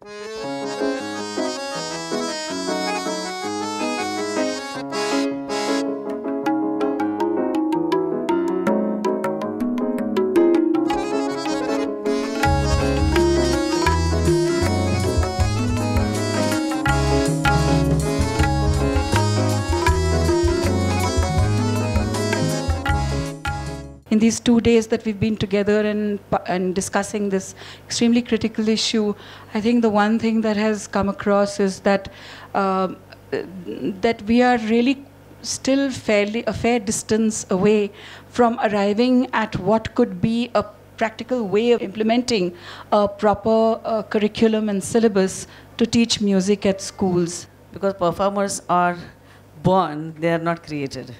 In these 2 days that we've been together and discussing this extremely critical issue, I think the one thing that has come across is that that we are really still a fair distance away from arriving at what could be a practical way of implementing a proper curriculum and syllabus to teach music at schools. Because performers are born, they are not created.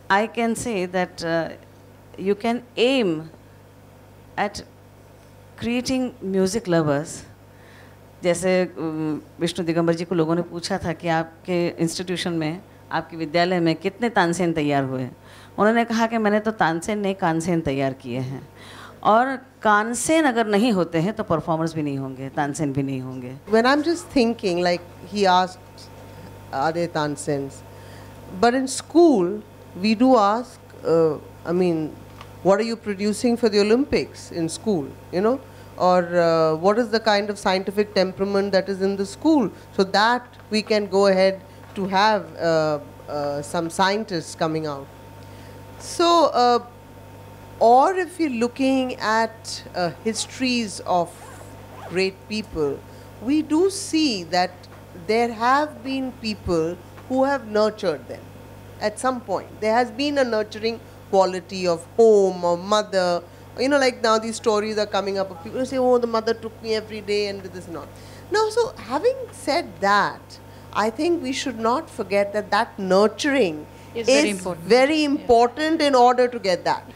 I can say that you can aim at creating music lovers. जैसे विष्णु दिगंबर जी को लोगों ने पूछा था कि आपके institution में, आपके विद्यालय में कितने तानसेन तैयार हुए? उन्होंने कहा कि मैंने तो तानसेन नहीं कानसेन तैयार किए हैं, और कानसेन अगर नहीं होते हैं तो परफॉर्मर्स भी नहीं होंगे, तानसेन भी नहीं होंगे. When I'm just thinking, like he asked, are there tansens? But in school, we do ask, I mean, what are you producing for the Olympics in school, you know? Or what is the kind of scientific temperament that is in the school, so that we can go ahead to have some scientists coming out. So, or if you're looking at histories of great people, we do see that there have been people who have nurtured them at some point. There has been a nurturing quality of home or mother. You know, like now these stories are coming up of people who say, oh, the mother took me every day and this and all. Now, so having said that, I think we should not forget that that nurturing is very important in order to get that.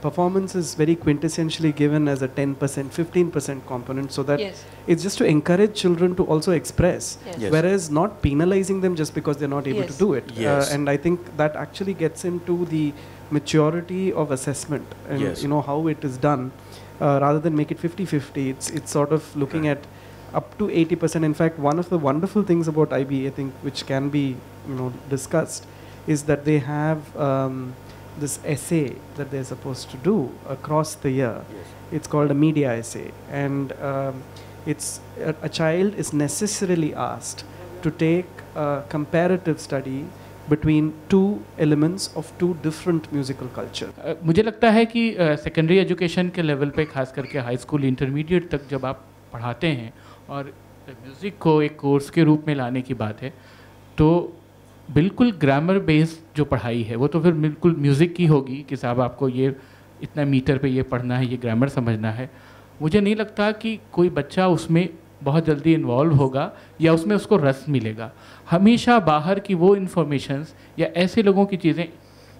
Performance is very quintessentially given as a 10%, 15% component, so that it's just to encourage children to also express, whereas not penalizing them just because they're not able to do it. And I think that actually gets into the maturity of assessment and you know how it is done, rather than make it 50-50. It's sort of looking at up to 80%. In fact, one of the wonderful things about IB, I think, which can be discussed, is that they have this essay that they're supposed to do across the year. It's called a media essay, and it's a child is necessarily asked to take a comparative study between two elements of two different musical culture. मुझे लगता है कि secondary education के level पे, खास करके high school intermediate तक जब आप पढ़ाते हैं और म्यूज़िक को एक कोर्स के रूप में लाने की बात है, तो बिल्कुल ग्रामर बेस्ड जो पढ़ाई है वो तो फिर बिल्कुल म्यूज़िक की होगी कि साहब आपको ये इतना मीटर पे ये पढ़ना है, ये ग्रामर समझना है. मुझे नहीं लगता कि कोई बच्चा उसमें बहुत जल्दी इन्वॉल्व होगा या उसमें उसको रस मिलेगा. हमेशा बाहर की वो इन्फॉर्मेशंस या ऐसे लोगों की चीज़ें,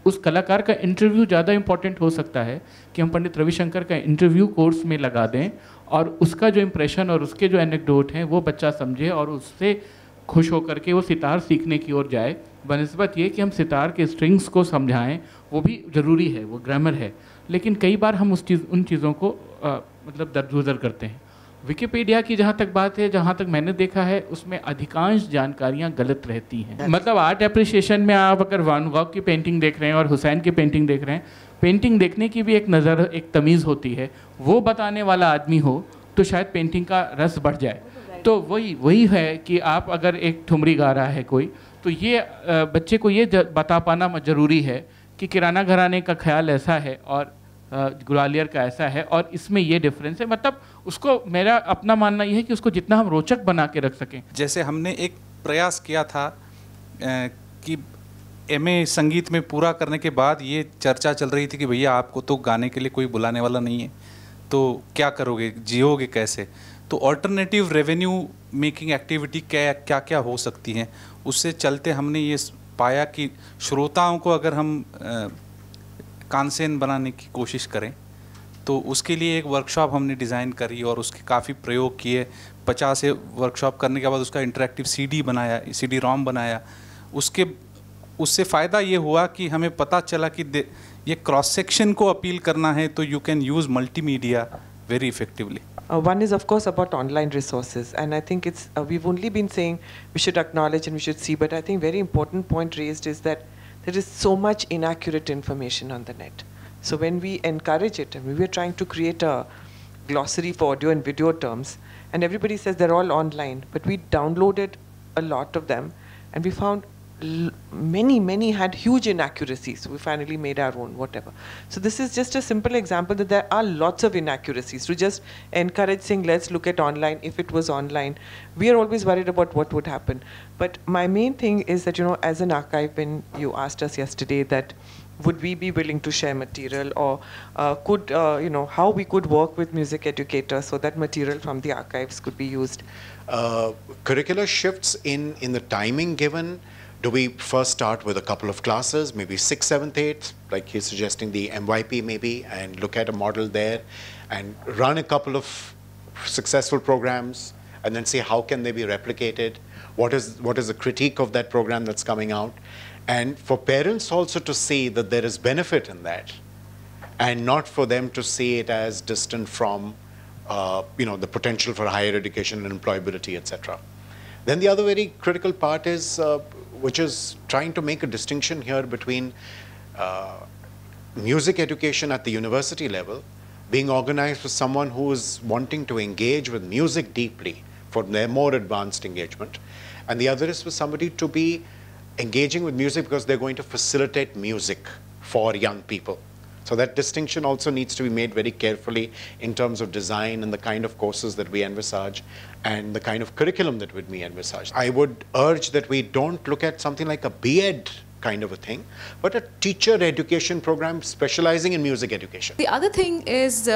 उस कलाकार का इंटरव्यू ज़्यादा इम्पॉर्टेंट हो सकता है कि हम पंडित रविशंकर का इंटरव्यू कोर्स में लगा दें और उसका जो इम्प्रेशन और उसके जो एनेक्डोट हैं वो बच्चा समझे और उससे खुश होकर के वो सितार सीखने की ओर जाए, बनिस्बत ये कि हम सितार के स्ट्रिंग्स को समझाएं. वो भी ज़रूरी है, वो ग्रामर है, लेकिन कई बार हम उन चीज़ों को मतलब दरगुजर करते हैं. विकिपीडिया की जहाँ तक बात है, जहाँ तक मैंने देखा है, उसमें अधिकांश जानकारियाँ गलत रहती हैं. मतलब आर्ट एप्रिसिएशन में आप अगर वान गॉग की पेंटिंग देख रहे हैं और हुसैन की पेंटिंग देख रहे हैं, पेंटिंग देखने की भी एक नज़र, एक तमीज़ होती है. वो बताने वाला आदमी हो तो शायद पेंटिंग का रस बढ़ जाए. तो वही है कि आप अगर एक ठुमरी गा रहा है कोई, तो ये बच्चे को ये बता पाना ज़रूरी है कि किराना घराने का ख्याल ऐसा है और ग्वालियर का ऐसा है और इसमें ये डिफरेंस है. मतलब उसको, मेरा अपना मानना ये है कि उसको जितना हम रोचक बना के रख सकें. जैसे हमने एक प्रयास किया था कि एमए संगीत में पूरा करने के बाद ये चर्चा चल रही थी कि भैया आपको तो गाने के लिए कोई बुलाने वाला नहीं है, तो क्या करोगे, जियोगे कैसे. तो ऑल्टरनेटिव रेवेन्यू मेकिंग एक्टिविटी क्या क्या हो सकती हैं. उससे चलते हमने ये पाया कि श्रोताओं को अगर हम कानसेन बनाने की कोशिश करें तो उसके लिए एक वर्कशॉप हमने डिज़ाइन करी और उसके काफ़ी प्रयोग किए. 50 वर्कशॉप करने के बाद उसका इंटरेक्टिव सीडी बनाया, सीडी रोम बनाया. उससे फ़ायदा ये हुआ कि हमें पता चला कि ये क्रॉस सेक्शन को अपील करना है तो you can use multimedia very effectively. One is, of course, about online resources. And I think it's, we've only been saying we should acknowledge and we should see, but I think very important point raised is that there is so much inaccurate information on the net. So when we encourage it, I mean, we're trying to create a glossary for audio and video terms, and everybody says they're all online, but we downloaded a lot of them, and we found many had huge inaccuracies. So we finally made our own, whatever. So this is just a simple example that there are lots of inaccuracies. To just encourage saying, let's look at online, if it was online. We are always worried about what would happen. But my main thing is that, you know, as an archive, when you asked us yesterday that would we be willing to share material, or could, you know, how we could work with music educators so that material from the archives could be used. Curricular shifts in the timing given. Do we first start with a couple of classes, maybe 6th, 7th, 8th, like he's suggesting the MYP maybe, and look at a model there and run a couple of successful programs and then see how can they be replicated, what is the critique of that program that's coming out, and for parents also to see that there is benefit in that and not for them to see it as distant from you know, the potential for higher education and employability, etc. Then the other very critical part is which is trying to make a distinction here between music education at the university level being organized for someone who is wanting to engage with music deeply for their more advanced engagement, and the other is for somebody to be engaging with music because they're going to facilitate music for young people. So that distinction also needs to be made very carefully in terms of design and the kind of courses that we envisage and the kind of curriculum that we envisage. I would urge that we don't look at something like a B.Ed kind of a thing, but a teacher education program specializing in music education. The other thing is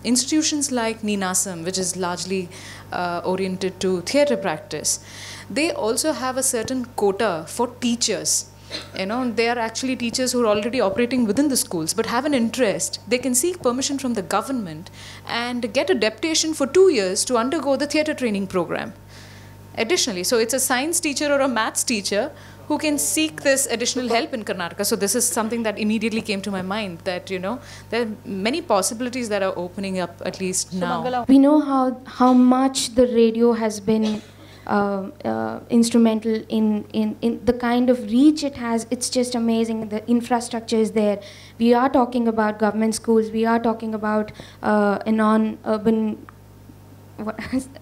institutions like Ninasam, which is largely oriented to theatre practice, they also have a certain quota for teachers. You know, they are actually teachers who are already operating within the schools but have an interest. They can seek permission from the government and get a deputation for 2 years to undergo the theatre training program. Additionally, so it's a science teacher or a maths teacher who can seek this additional help in Karnataka. So this is something that immediately came to my mind, that, you know, there are many possibilities that are opening up, at least now. We know how much the radio has been instrumental in the kind of reach it has. It's just amazing. The infrastructure is there. We are talking about government schools. We are talking about a non-urban,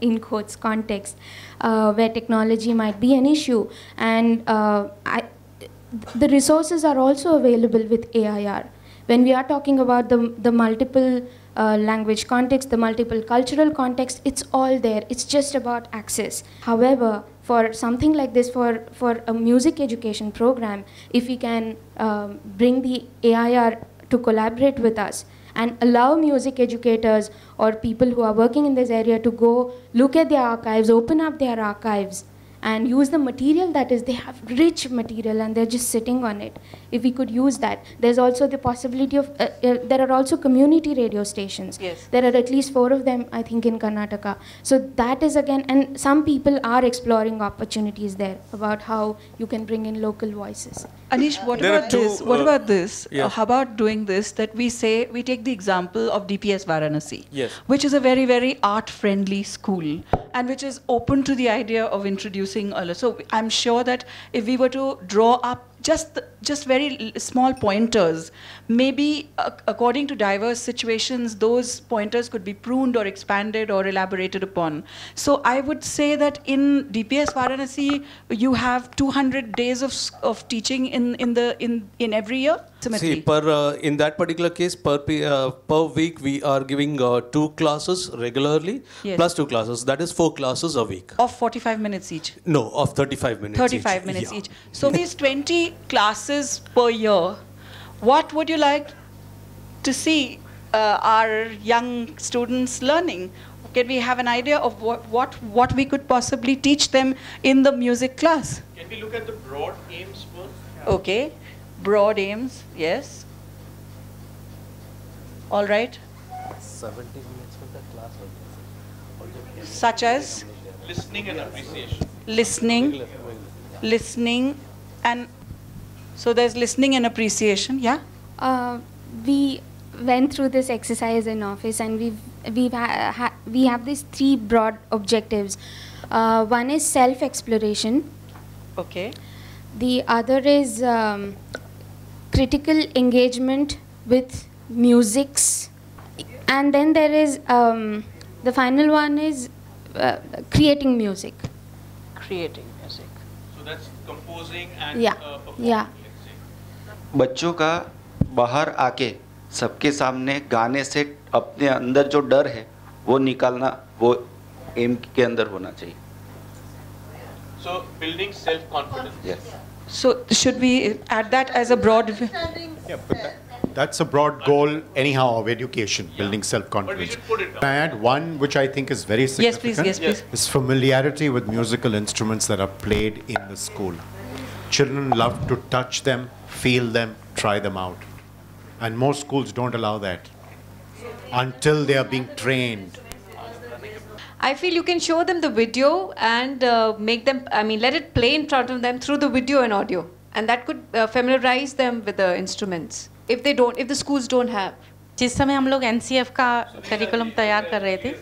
in quotes, context where technology might be an issue. And the resources are also available with AIR. When we are talking about the multiple language context, the multiple cultural context, it's all there. It's just about access. However, for something like this, for a music education program, if we can bring the AIR to collaborate with us and allow music educators or people who are working in this area to go look at their archives, open up their archives, and use the material that is, they have rich material and they're just sitting on it. If we could use that. There's also the possibility of, there are also community radio stations. Yes. There are at least 4 of them, I think, in Karnataka. So that is again, and some people are exploring opportunities there about how you can bring in local voices. Anish, what about this? Yeah. How about doing this, that we say, we take the example of DPS Varanasi, yes, which is a very, very art-friendly school and which is open to the idea of introducing. So I'm sure that if we were to draw up just very small pointers, maybe according to diverse situations, those pointers could be pruned or expanded or elaborated upon. So I would say that in DPS Varanasi, you have 200 days of teaching in every year. See, in that particular case, per week we are giving 2 classes regularly, yes, plus 2 classes. That is 4 classes a week. Of 45 minutes each? No, of 35 minutes 35 each. minutes each. So these 20 classes per year, what would you like to see our young students learning? Can we have an idea of what we could possibly teach them in the music class? Can we look at the broad aims first? Okay. Broad aims, yes. All right. 70 minutes for the class. Such as? Listening and appreciation. Listening and... So there's listening and appreciation, yeah? We went through this exercise in office and we have these 3 broad objectives. One is self-exploration. Okay. The other is critical engagement with musics, and then there is the final one is creating music. Creating music. So that's composing and performing. Yeah. बच्चों का बाहर आके सबके सामने गाने से अपने अंदर जो डर है वो निकालना, वो एम के अंदर होना चाहिए. So building self-confidence. Yes. So should we add that as a broad? Yeah, but that's a broad goal anyhow of education, building self-confidence. Can I add one which I think is very significant? Yes, please. Is familiarity with musical instruments that are played in the school. Children love to touch them, feel them, try them out. And most schools don't allow that until they are being trained. I feel you can show them the video and make them, let it play in front of them through the video and audio. And that could familiarize them with the instruments if the schools don't have. जिस समय हम लोग NCF का curriculum तैयार कर रहे थे,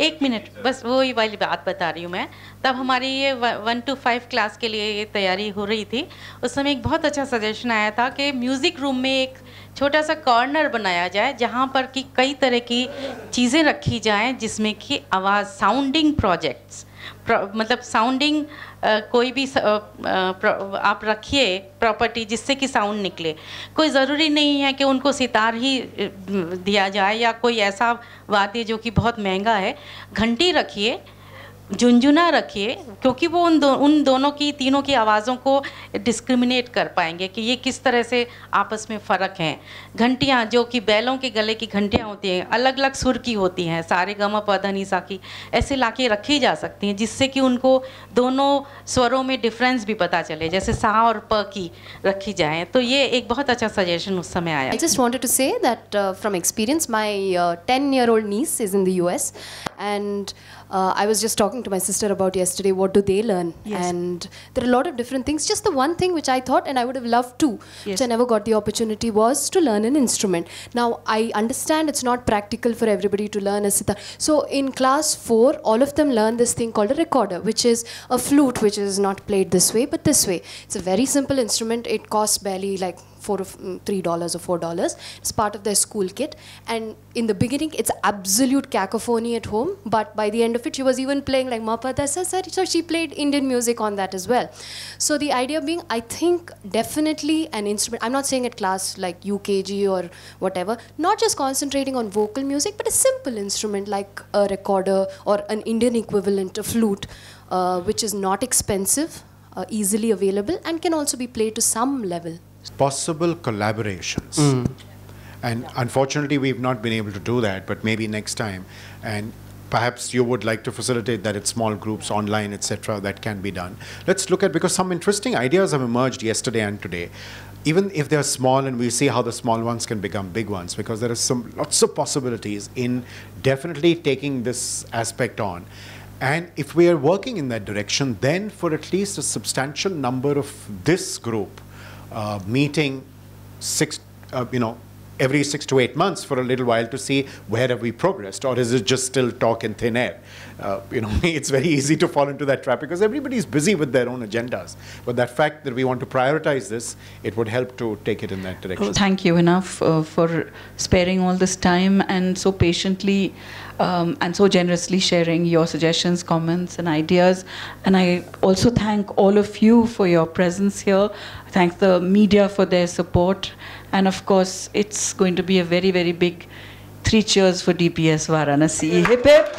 1 minute बस वही वाली बात बता रही हूँ मैं, तब हमारी ये 1 to 5 क्लास के लिए ये तैयारी हो रही थी. उस समय एक बहुत अच्छा सजेशन आया था कि म्यूज़िक रूम में एक छोटा सा कॉर्नर बनाया जाए जहाँ पर कि कई तरह की चीज़ें रखी जाएं जिसमें कि आवाज़ साउंडिंग प्रोजेक्ट्स मतलब साउंडिंग कोई भी आप रखिए प्रॉपर्टी जिससे कि साउंड निकले. कोई ज़रूरी नहीं है कि उनको सितार ही दिया जाए या कोई ऐसा वाद्य जो कि बहुत महंगा है. घंटी रखिए, झुनझुना रखिए, क्योंकि वो उन दोनों की तीनों की आवाज़ों को डिस्क्रिमिनेट कर पाएंगे कि ये किस तरह से आपस में फ़र्क हैं. घंटियाँ जो कि बैलों के गले की घंटियाँ होती हैं, अलग अलग सुर की होती हैं, सारे गमा पधा निसा की, ऐसे लाके रखी जा सकती हैं जिससे कि उनको दोनों स्वरों में डिफरेंस भी पता चले, जैसे सा और प की रखी जाए. तो ये एक बहुत अच्छा सजेशन उस समय आया. I just wanted to say that from experience, my 10-year-old niece is in the US, and I was just talking to my sister about yesterday, what do they learn? Yes. And there are a lot of different things. Just the one thing which I thought, and I would have loved to, which I never got the opportunity, was to learn an instrument. Now, I understand it's not practical for everybody to learn a sitar. So in class 4, all of them learn this thing called a recorder, which is a flute, which is not played this way, but this way. It's a very simple instrument. It costs barely like $3 or $4. It's part of their school kit, and in the beginning it's absolute cacophony at home, but by the end of it she was even playing like Mapata Sa, so she played Indian music on that as well. So the idea being, I think definitely an instrument, I'm not saying at class like UKG or whatever, not just concentrating on vocal music, but a simple instrument like a recorder or an Indian equivalent, a flute, which is not expensive, easily available, and can also be played to some level. Possible collaborations. And unfortunately, we've not been able to do that, but maybe next time. And perhaps you would like to facilitate that at small groups, online, etc. That can be done. Let's look at, because some interesting ideas have emerged yesterday and today. Even if they're small, and we see how the small ones can become big ones, because there are lots of possibilities in definitely taking this aspect on. And if we are working in that direction, then for at least a substantial number of this group, meeting every 6 to 8 months for a little while to see where have we progressed, or is it just still talk in thin air? It's very easy to fall into that trap because everybody is busy with their own agendas. But that fact that we want to prioritize this, it would help to take it in that direction. Well, thank you enough for sparing all this time and so patiently and so generously sharing your suggestions, comments and ideas. And I also thank all of you for your presence here. I thank the media for their support. And of course, it's going to be a very, very big 3 cheers for DPS Varanasi. Hip hip!